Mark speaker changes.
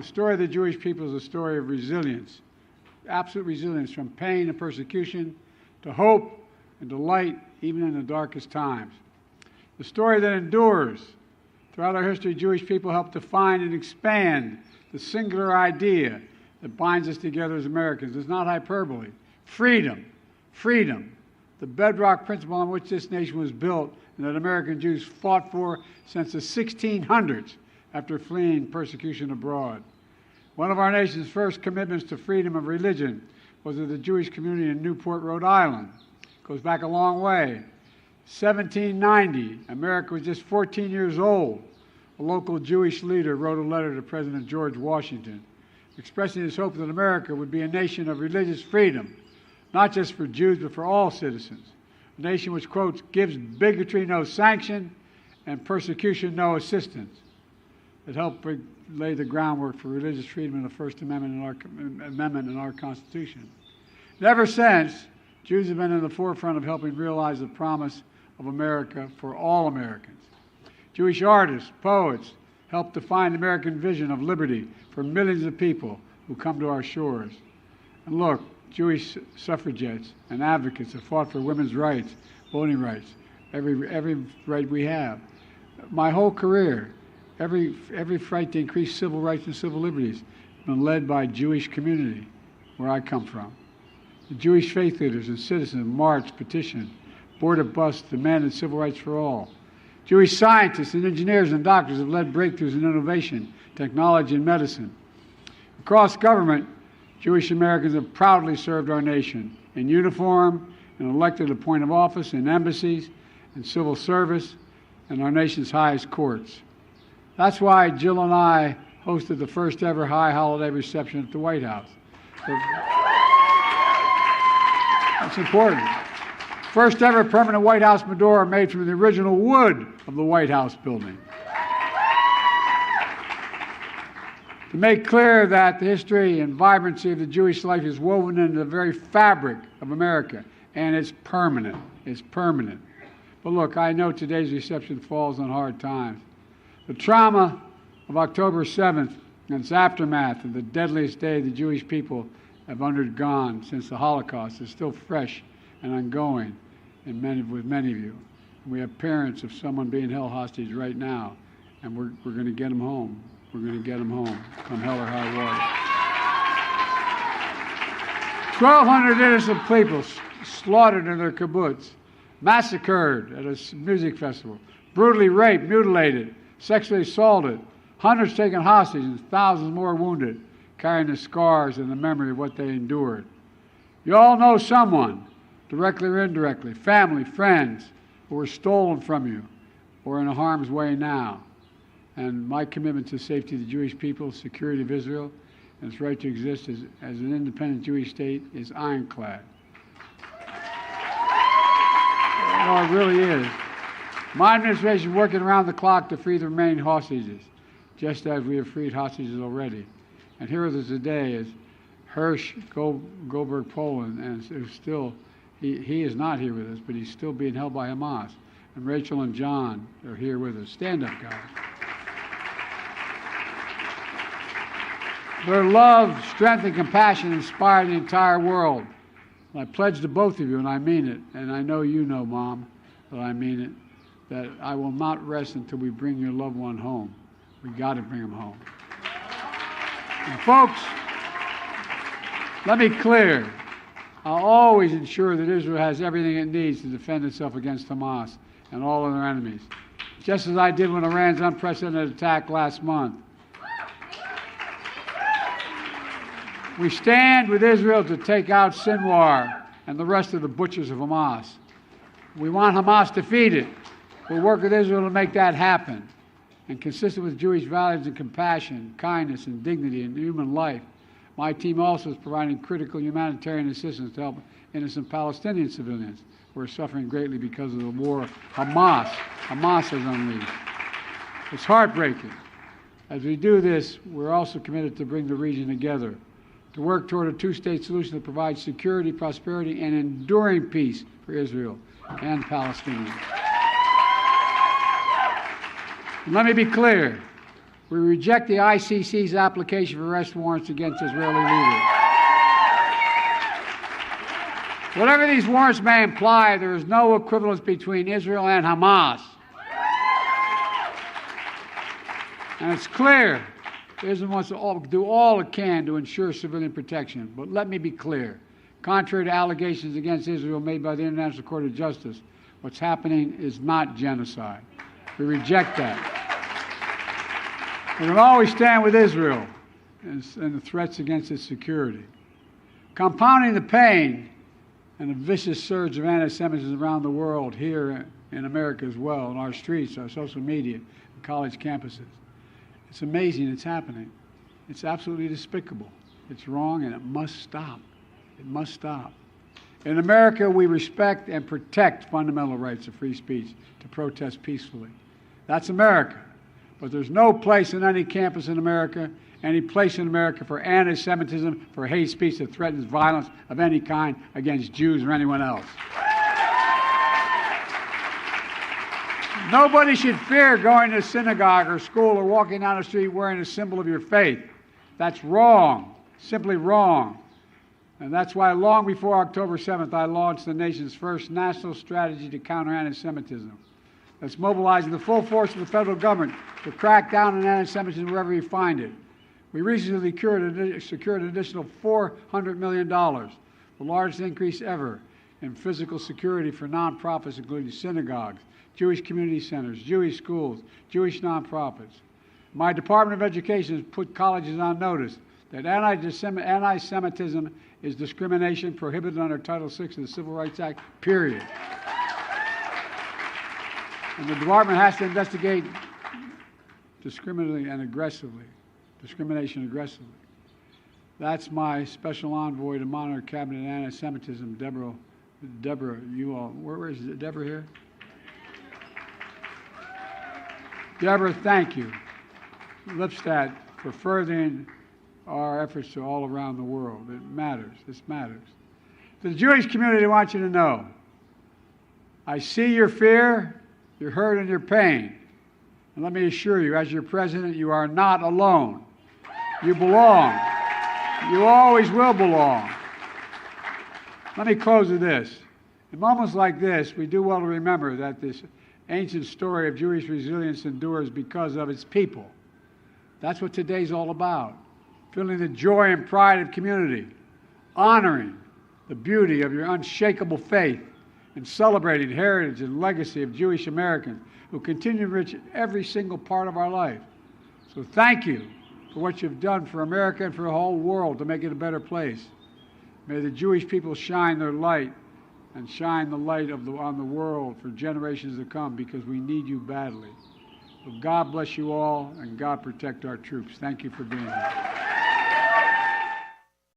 Speaker 1: The story of the Jewish people is a story of resilience, absolute resilience, from pain and persecution to hope and to light, even in the darkest times. The story that endures. Throughout our history, Jewish people helped define and expand the singular idea that binds us together as Americans. It's not hyperbole. Freedom. Freedom. The bedrock principle on which this nation was built and that American Jews fought for since the 1600s after fleeing persecution abroad. One of our nation's first commitments to freedom of religion was to the Jewish community in Newport, Rhode Island. It goes back a long way. 1790, America was just 14 years old. A local Jewish leader wrote a letter to President George Washington, expressing his hope that America would be a nation of religious freedom, not just for Jews, but for all citizens. A nation which, quotes, gives bigotry no sanction and persecution no assistance. It helped lay the groundwork for religious freedom in the First Amendment in our Constitution. And ever since, Jews have been in the forefront of helping realize the promise of America for all Americans. Jewish artists, poets, helped define the American vision of liberty for millions of people who come to our shores. And look, Jewish suffragettes and advocates have fought for women's rights, voting rights, every right we have. My whole career, every fight to increase civil rights and civil liberties has been led by Jewish community, where I come from. The Jewish faith leaders and citizens marched, petitioned, boarded bus demanded civil rights for all. Jewish scientists and engineers and doctors have led breakthroughs in innovation, technology, and medicine. Across government, Jewish Americans have proudly served our nation in uniform and elected to point of office in embassies and civil service and our nation's highest courts. That's why Jill and I hosted the first ever high holiday reception at the White House. That's important. First ever permanent White House menorah made from the original wood of the White House building. To make clear that the history and vibrancy of the Jewish life is woven into the very fabric of America, and it's permanent. It's permanent. But look, I know today's reception falls on hard times. The trauma of October 7th and its aftermath of the deadliest day the Jewish people have undergone since the Holocaust is still fresh and ongoing with many of you. We have parents of someone being held hostage right now, and we're going to get them home. We're going to get them home, come hell or high water. 1,200 innocent people slaughtered in their kibbutz, massacred at a music festival, brutally raped, mutilated, sexually assaulted, hundreds taken hostage, and thousands more wounded, carrying the scars and the memory of what they endured. You all know someone, directly or indirectly, family, friends, who were stolen from you or in harm's way now. And my commitment to the safety of the Jewish people, security of Israel, and its right to exist as an independent Jewish state is ironclad. No, it really is. My administration is working around the clock to free the remaining hostages, just as we have freed hostages already. And here with us today is Hirsch Goldberg Poland, and still, he is not here with us, but he's still being held by Hamas. And Rachel and John are here with us. Stand up, guys. Their love, strength, and compassion inspire the entire world. And I pledge to both of you, and I mean it, and I know you know, Mom, that I mean it, that I will not rest until we bring your loved one home. We got to bring him home. And folks, let me be clear. I'll always ensure that Israel has everything it needs to defend itself against Hamas and all of their enemies, just as I did when Iran's unprecedented attack last month. We stand with Israel to take out Sinwar and the rest of the butchers of Hamas. We want Hamas defeated. We'll work with Israel to make that happen. And consistent with Jewish values and compassion, kindness and dignity and human life, my team also is providing critical humanitarian assistance to help innocent Palestinian civilians who are suffering greatly because of the war Hamas has unleashed. It's heartbreaking. As we do this, we're also committed to bring the region together, to work toward a two-state solution that provides security, prosperity, and enduring peace for Israel and Palestinians. And let me be clear. We reject the ICC's application for arrest warrants against Israeli leaders. Whatever these warrants may imply, there is no equivalence between Israel and Hamas. And it's clear Israel wants to do all it can to ensure civilian protection. But let me be clear. Contrary to allegations against Israel made by the International Court of Justice, what's happening is not genocide. We reject that. We're going to always stand with Israel and the threats against its security. Compounding the pain and the vicious surge of anti-Semitism around the world, here in America as well, in our streets, our social media, and college campuses. It's amazing it's happening. It's absolutely despicable. It's wrong, and it must stop. It must stop. In America, we respect and protect fundamental rights of free speech to protest peacefully. That's America. But there's no place in any campus in America, any place in America for anti-Semitism, for hate speech that threatens violence of any kind against Jews or anyone else. Nobody should fear going to synagogue or school or walking down the street wearing a symbol of your faith. That's wrong, simply wrong. And that's why long before October 7th, I launched the nation's first national strategy to counter anti-Semitism. That's mobilizing the full force of the federal government to crack down on anti-Semitism wherever you find it. We recently secured an additional $400 million, the largest increase ever in physical security for nonprofits, including synagogues, Jewish community centers, Jewish schools, Jewish nonprofits. My Department of Education has put colleges on notice that anti-Semitism is discrimination prohibited under Title VI of the Civil Rights Act, period. And the department has to investigate discrimination aggressively. That's my special envoy to monitor cabinet anti-Semitism, Deborah, you all, where is Deborah here? Deborah, thank you. Lipstadt, for furthering our efforts to all around the world. It matters. This matters. To the Jewish community, I want you to know, I see your fear, your hurt, and your pain. And let me assure you, as your president, you are not alone. You belong. You always will belong. Let me close with this. In moments like this, we do well to remember that this ancient story of Jewish resilience endures because of its people. That's what today's all about. Feeling the joy and pride of community, honoring the beauty of your unshakable faith, and celebrating heritage and legacy of Jewish Americans who continue to enrich every single part of our life. So thank you for what you've done for America and for the whole world to make it a better place. May the Jewish people shine their light and shine the light on the world for generations to come, because we need you badly. So God bless you all, and God protect our troops. Thank you for being here.